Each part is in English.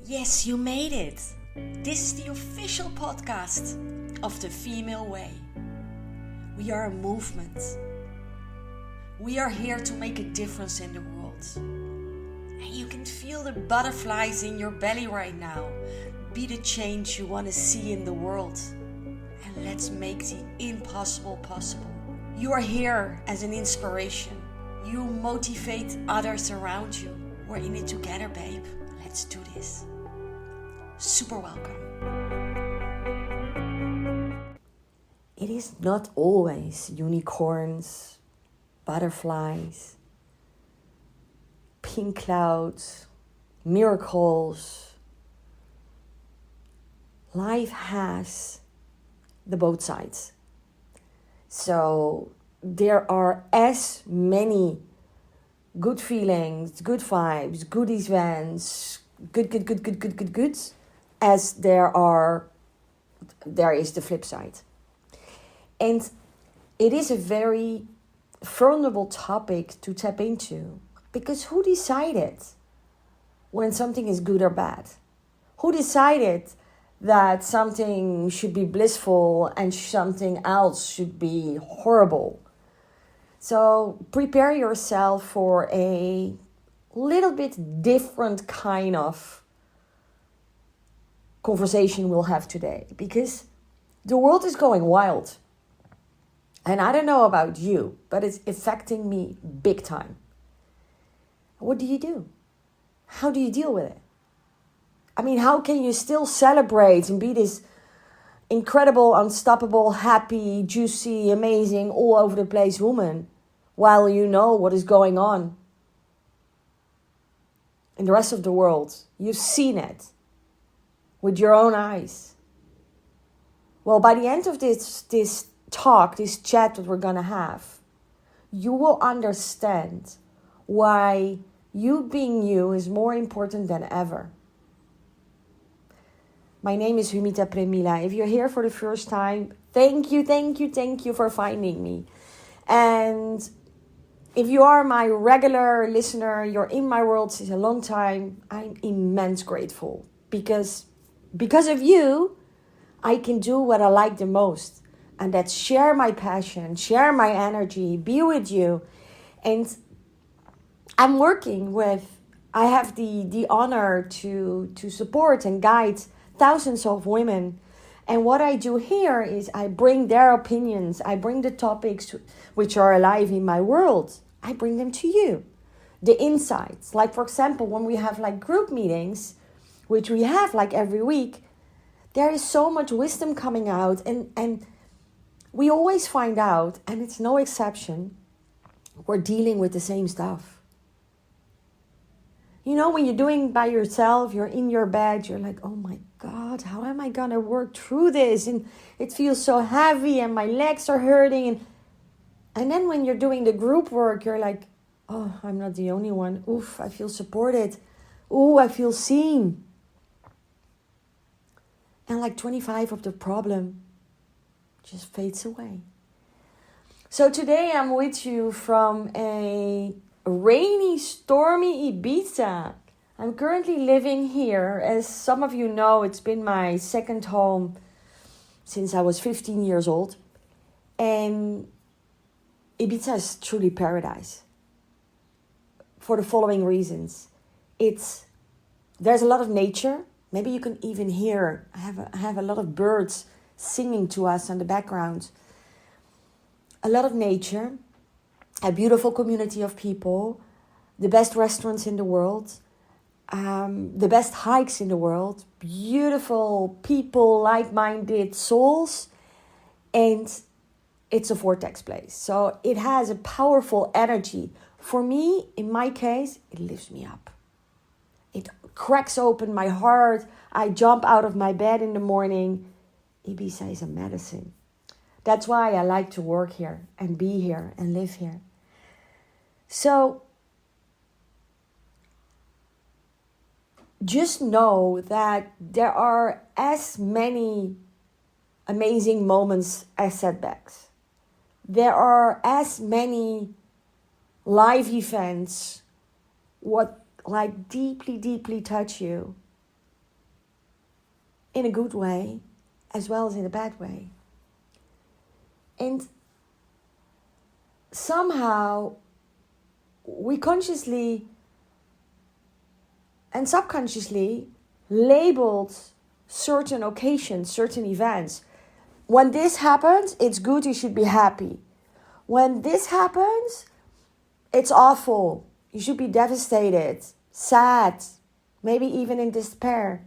Yes, you made it. This is the official podcast of the Female Way. We are a movement. We are here to make a difference in the world. And you can feel the butterflies in your belly right now. Be the change you want to see in the world. And let's make the impossible possible. You are here as an inspiration. You motivate others around you. We're in it together, babe. Let's do this. Super welcome. It is not always unicorns, butterflies, pink clouds, miracles. Life has the both sides. So there are as many good feelings, good vibes, good events, good, as there is the flip side. And it is a very vulnerable topic to tap into, because who decided when something is good or bad? Who decided that something should be blissful and something else should be horrible? So prepare yourself for a little bit different kind of conversation we'll have today, because the world is going wild. And I don't know about you, but it's affecting me big time. What do you do? How do you deal with it? I mean, how can you still celebrate and be this incredible, unstoppable, happy, juicy, amazing, all over the place woman while you know what is going on in the rest of the world? You've seen it with your own eyes. Well, by the end of this talk, this chat that we're going to have, you will understand why you being you is more important than ever. My name is Humita Premila. If you're here for the first time, thank you for finding me. And if you are my regular listener, you're in my world since a long time, I'm immense grateful. Because of you, I can do what I like the most. And that's share my passion, share my energy, be with you. And I'm working with, I have the honor to support and guide thousands of women. And what I do here is I bring their opinions, I bring the topics which are alive in my world, I bring them to you. The insights, like for example, when we have like group meetings, which we have like every week, there is so much wisdom coming out, and we always find out, and it's no exception, we're dealing with the same stuff. You know, when you're doing by yourself, you're in your bed, you're like, oh my God, how am I going to work through this? And it feels so heavy and my legs are hurting. And then when you're doing the group work, you're like, oh, I'm not the only one. Oof, I feel supported. Ooh, I feel seen. And like 25 of the problem just fades away. So today I'm with you from a rainy, stormy Ibiza. I'm currently living here. As some of you know, it's been my second home since I was 15 years old. And Ibiza is truly paradise. For the following reasons. There's a lot of nature. Maybe you can even hear, I have a lot of birds singing to us in the background. A lot of nature, a beautiful community of people, the best restaurants in the world, the best hikes in the world, beautiful people, like-minded souls, and it's a vortex place. So it has a powerful energy. For me, in my case, it lifts me up. It cracks open my heart. I jump out of my bed in the morning. Ibiza is a medicine. That's why I like to work here and be here and live here. So just know that there are as many amazing moments as setbacks. There are as many live events what like deeply touch you in a good way as well as in a bad way. And somehow we consciously and subconsciously labeled certain occasions, certain events. When this happens, it's good, you should be happy. When this happens, it's awful. You should be devastated, sad, maybe even in despair.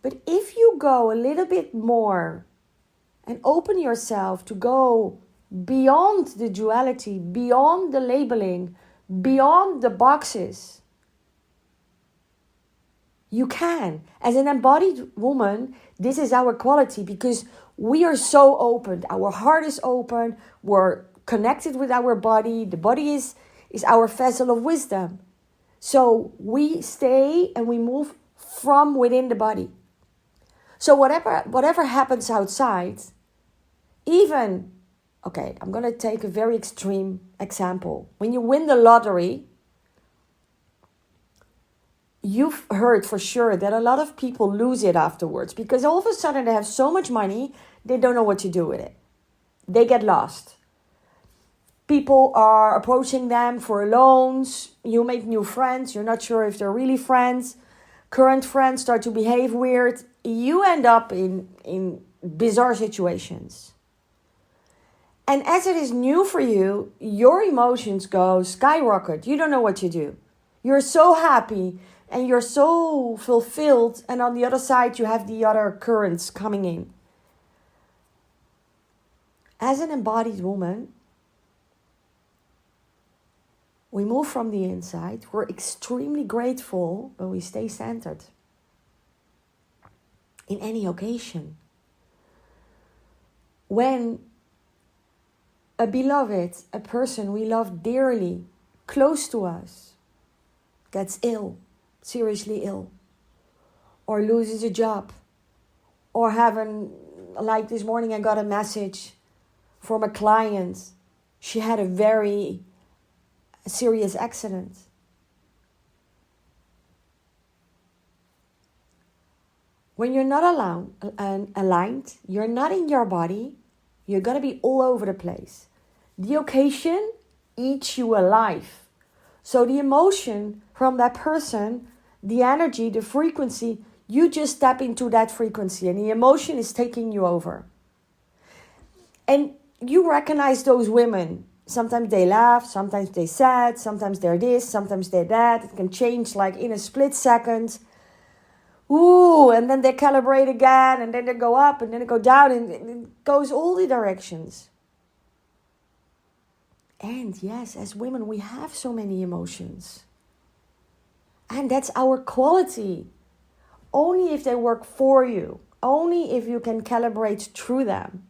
But if you go a little bit more and open yourself to go beyond the duality, beyond the labeling, beyond the boxes, you can. As an embodied woman, this is our quality because we are so open. Our heart is open. We're connected with our body. The body is our vessel of wisdom. So we stay and we move from within the body. So whatever happens outside, even, okay, I'm going to take a very extreme example. When you win the lottery, you've heard for sure that a lot of people lose it afterwards because all of a sudden they have so much money, they don't know what to do with it. They get lost. People are approaching them for loans. You make new friends. You're not sure if they're really friends. Current friends start to behave weird. You end up in bizarre situations. And as it is new for you, your emotions go skyrocket. You don't know what to do. You're so happy and you're so fulfilled. And on the other side, you have the other currents coming in. As an embodied woman, we move from the inside. We're extremely grateful when we stay centered in any occasion. When a beloved, a person we love dearly, close to us, gets ill, seriously ill, or loses a job, or like this morning I got a message from a client. She had a very serious accident. When you're not aligned, you're not in your body, you're going to be all over the place. The occasion eats you alive. So the emotion from that person, the energy, the frequency, you just tap into that frequency and the emotion is taking you over. And you recognize those women. Sometimes they laugh, sometimes they're sad, sometimes they're this, sometimes they're that. It can change like in a split second. Ooh, and then they calibrate again, and then they go up, and then they go down, and it goes all the directions. And yes, as women, we have so many emotions. And that's our quality. Only if they work for you. Only if you can calibrate through them.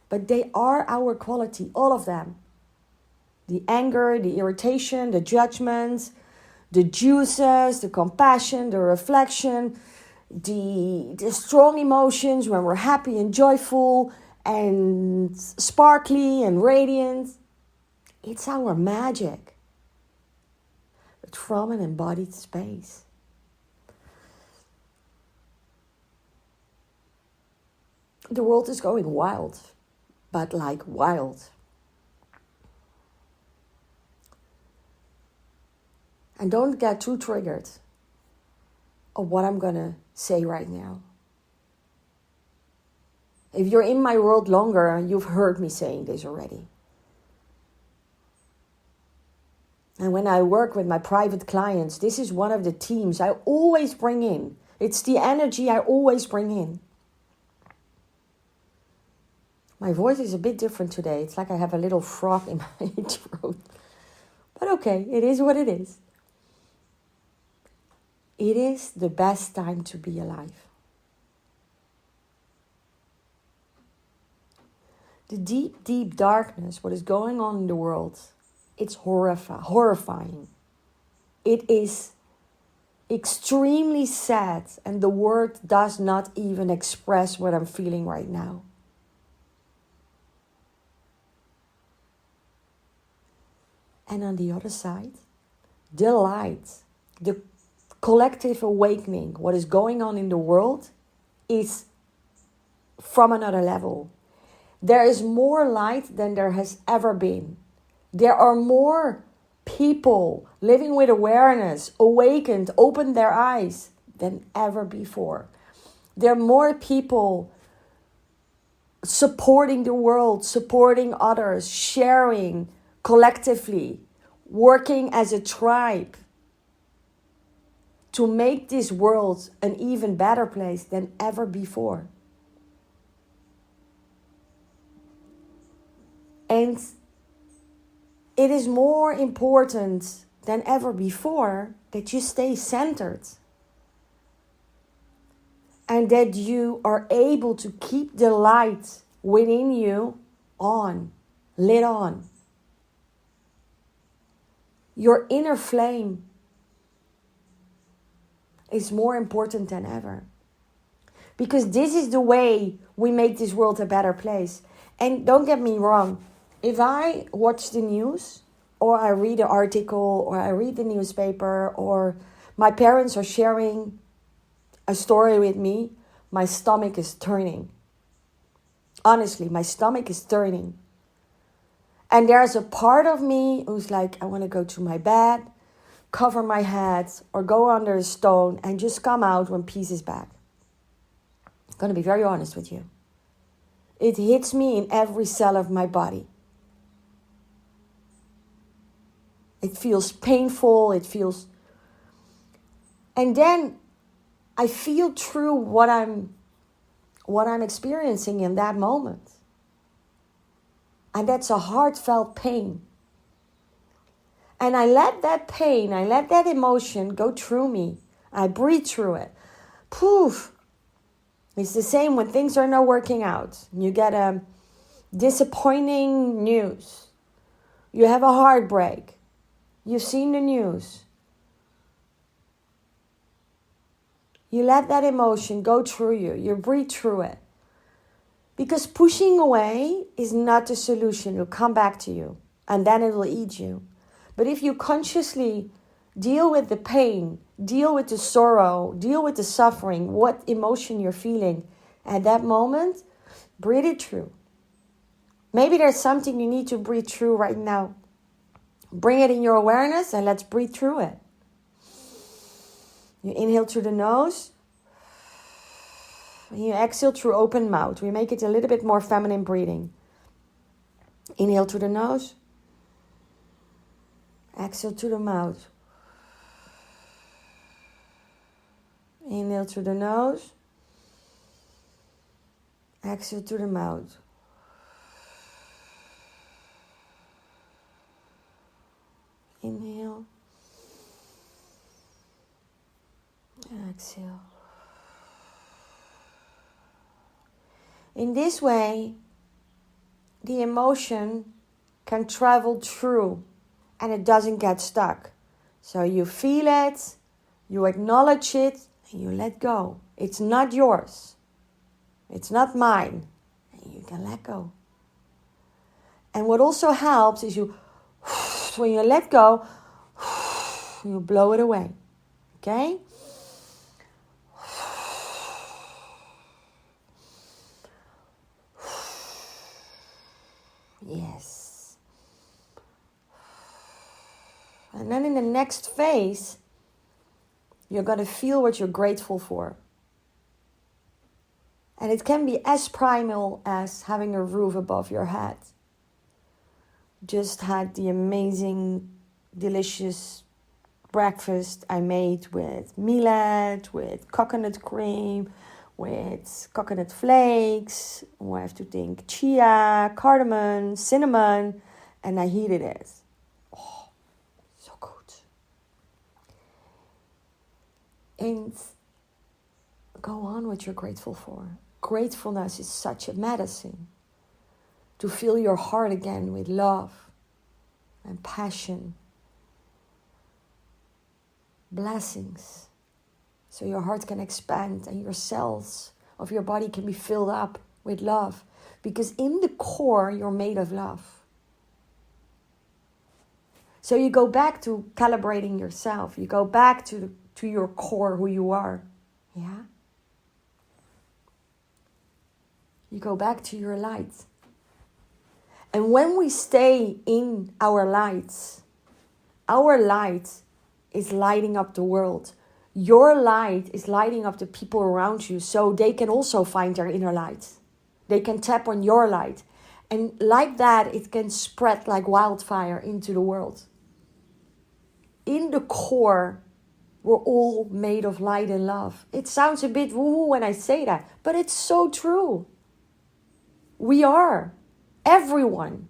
But they are our quality, all of them. The anger, the irritation, the judgment, the juices, the compassion, the reflection, the strong emotions when we're happy and joyful and sparkly and radiant. It's our magic, but from an embodied space. The world is going wild, but like wild. And don't get too triggered of what I'm going to say right now. If you're in my world longer, you've heard me saying this already. And when I work with my private clients, this is one of the themes I always bring in. It's the energy I always bring in. My voice is a bit different today. It's like I have a little frog in my throat. But okay, it is what it is. It is the best time to be alive. The deep, deep darkness, what is going on in the world, it's horrifying. It is extremely sad, and the word does not even express what I'm feeling right now. And on the other side, the light, the collective awakening, what is going on in the world, is from another level. There is more light than there has ever been. There are more people living with awareness, awakened, opened their eyes than ever before. There are more people supporting the world, supporting others, sharing collectively, working as a tribe to make this world an even better place than ever before. And it is more important than ever before that you stay centered and that you are able to keep the light within you on, lit on. Your inner flame is more important than ever. Because this is the way we make this world a better place. And don't get me wrong, if I watch the news, or I read an article, or I read the newspaper, or my parents are sharing a story with me, my stomach is turning. Honestly, my stomach is turning. And there's a part of me who's like, I want to go to my bed, cover my head, or go under a stone and just come out when peace is back. I'm going to be very honest with you. It hits me in every cell of my body. It feels painful, and then I feel through what I'm experiencing in that moment. And that's a heartfelt pain. And I let that pain, I let that emotion go through me. I breathe through it. Poof. It's the same when things are not working out. You get a disappointing news. You have a heartbreak. You've seen the news. You let that emotion go through you. You breathe through it. Because pushing away is not the solution. It'll come back to you. And then it will eat you. But if you consciously deal with the pain, deal with the sorrow, deal with the suffering, what emotion you're feeling at that moment, breathe it through. Maybe there's something you need to breathe through right now. Bring it in your awareness and let's breathe through it. You inhale through the nose. And you exhale through open mouth. We make it a little bit more feminine breathing. Inhale through the nose. Exhale through the mouth. Inhale through the nose. Exhale through the mouth. Inhale. Exhale. In this way, the emotion can travel through and it doesn't get stuck. So you feel it, you acknowledge it, and you let go. It's not yours. It's not mine. And you can let go. And what also helps is when you let go, you blow it away. Okay? Yes. And then in the next phase, you're going to feel what you're grateful for. And it can be as primal as having a roof above your head. Just had the amazing, delicious breakfast I made with millet, with coconut cream, with coconut flakes. I have to think chia, cardamom, cinnamon, and I heated it. Oh, so good. And go on what you're grateful for. Gratefulness is such a medicine. To fill your heart again with love and passion. Blessings. So your heart can expand and your cells of your body can be filled up with love. Because in the core, you're made of love. So you go back to calibrating yourself. You go back to to your core, who you are. Yeah? You go back to your light. And when we stay in our light is lighting up the world. Your light is lighting up the people around you so they can also find their inner light. They can tap on your light. And like that, it can spread like wildfire into the world. In the core, we're all made of light and love. It sounds a bit woo-woo when I say that, but it's so true. We are. Everyone.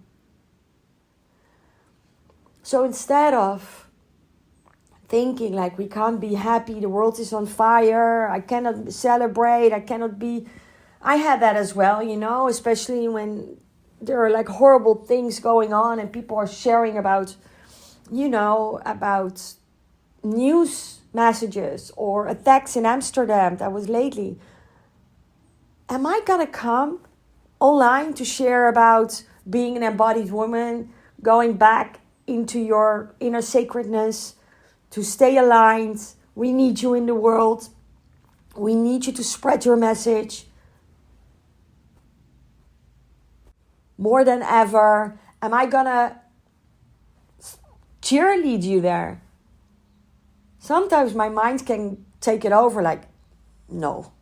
So instead of thinking like we can't be happy, the world is on fire, I cannot celebrate, I had that as well, especially when there are like horrible things going on and people are sharing about news messages or attacks in Amsterdam. That was lately. Am I gonna come online to share about being an embodied woman, going back into your inner sacredness, to stay aligned? We need you in the world. We need you to spread your message. More than ever, am I gonna cheerlead you there? Sometimes my mind can take it over like, no,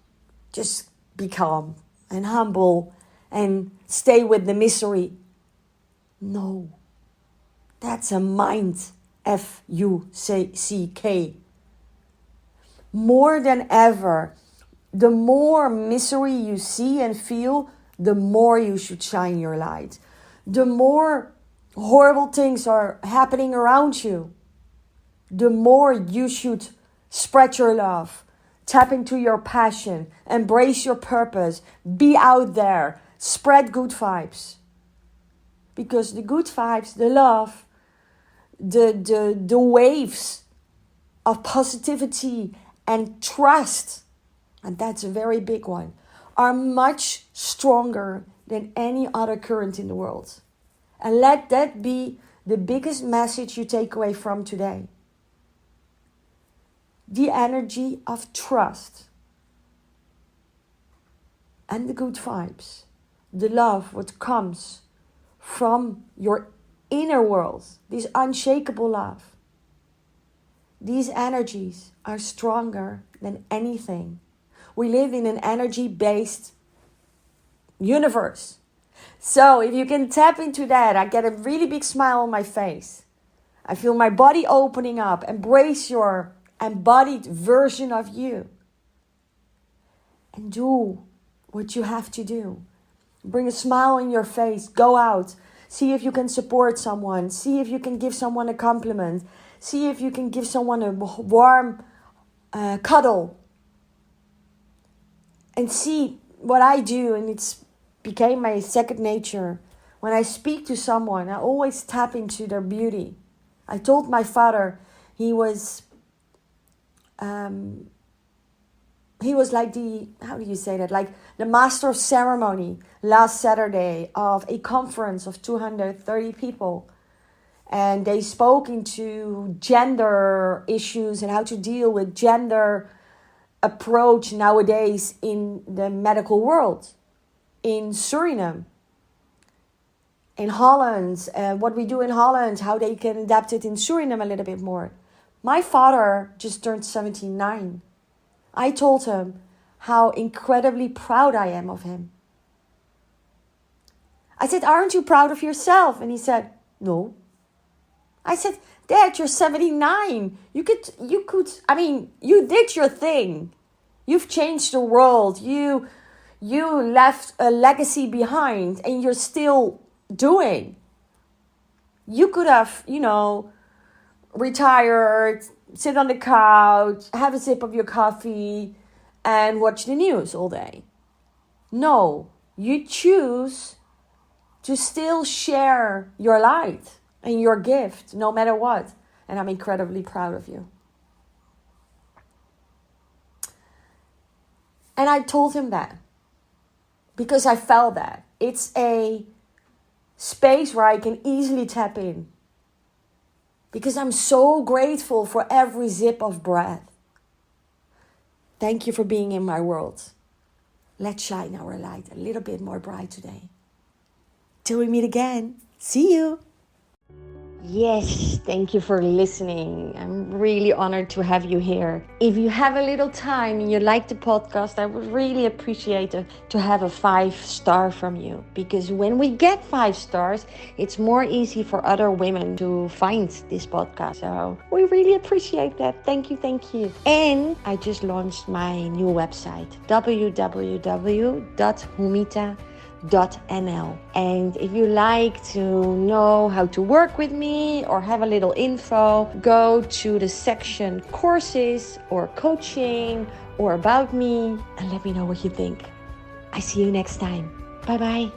just be calm and humble and stay with the misery. No, that's a mind, F-U-C-K. More than ever, the more misery you see and feel, the more you should shine your light. The more horrible things are happening around you, the more you should spread your love, tap into your passion, embrace your purpose, be out there, spread good vibes. Because the good vibes, the love, the waves of positivity and trust, and that's a very big one, are much stronger than any other current in the world. And let that be the biggest message you take away from today. The energy of trust and the good vibes, the love, what comes from your inner world, this unshakable love. These energies are stronger than anything. We live in an energy-based universe. So if you can tap into that, I get a really big smile on my face. I feel my body opening up. Embrace your embodied version of you. And do what you have to do. Bring a smile on your face. Go out. See if you can support someone. See if you can give someone a compliment. See if you can give someone a warm cuddle. And see what I do, and it's became my second nature. When I speak to someone, I always tap into their beauty. I told my father he was like like the master of ceremony last Saturday of a conference of 230 people. And they spoke into gender issues and how to deal with gender approach nowadays in the medical world. In Suriname, in Holland, what we do in Holland, how they can adapt it in Suriname a little bit more. My father just turned 79. I told him how incredibly proud I am of him. I said, aren't you proud of yourself? And he said, no. I said, Dad, you're 79. You did your thing. You've changed the world. You left a legacy behind and you're still doing. You could have, retired, sit on the couch, have a sip of your coffee and watch the news all day. No, you choose to still share your light and your gift no matter what. And I'm incredibly proud of you. And I told him that. Because I felt that. It's a space where I can easily tap in. Because I'm so grateful for every zip of breath. Thank you for being in my world. Let's shine our light a little bit more bright today. Till we meet again. See you. Yes, thank you for listening. I'm really honored to have you here. If you have a little time and you like the podcast, I would really appreciate to have a 5-star from you. Because when we get 5 stars, it's more easy for other women to find this podcast. So we really appreciate that. Thank you, thank you. And I just launched my new website, www.humita.nl. And if you like to know how to work with me or have a little info, go to the section courses or coaching or about me and let me know what you think. I see you next time. Bye bye.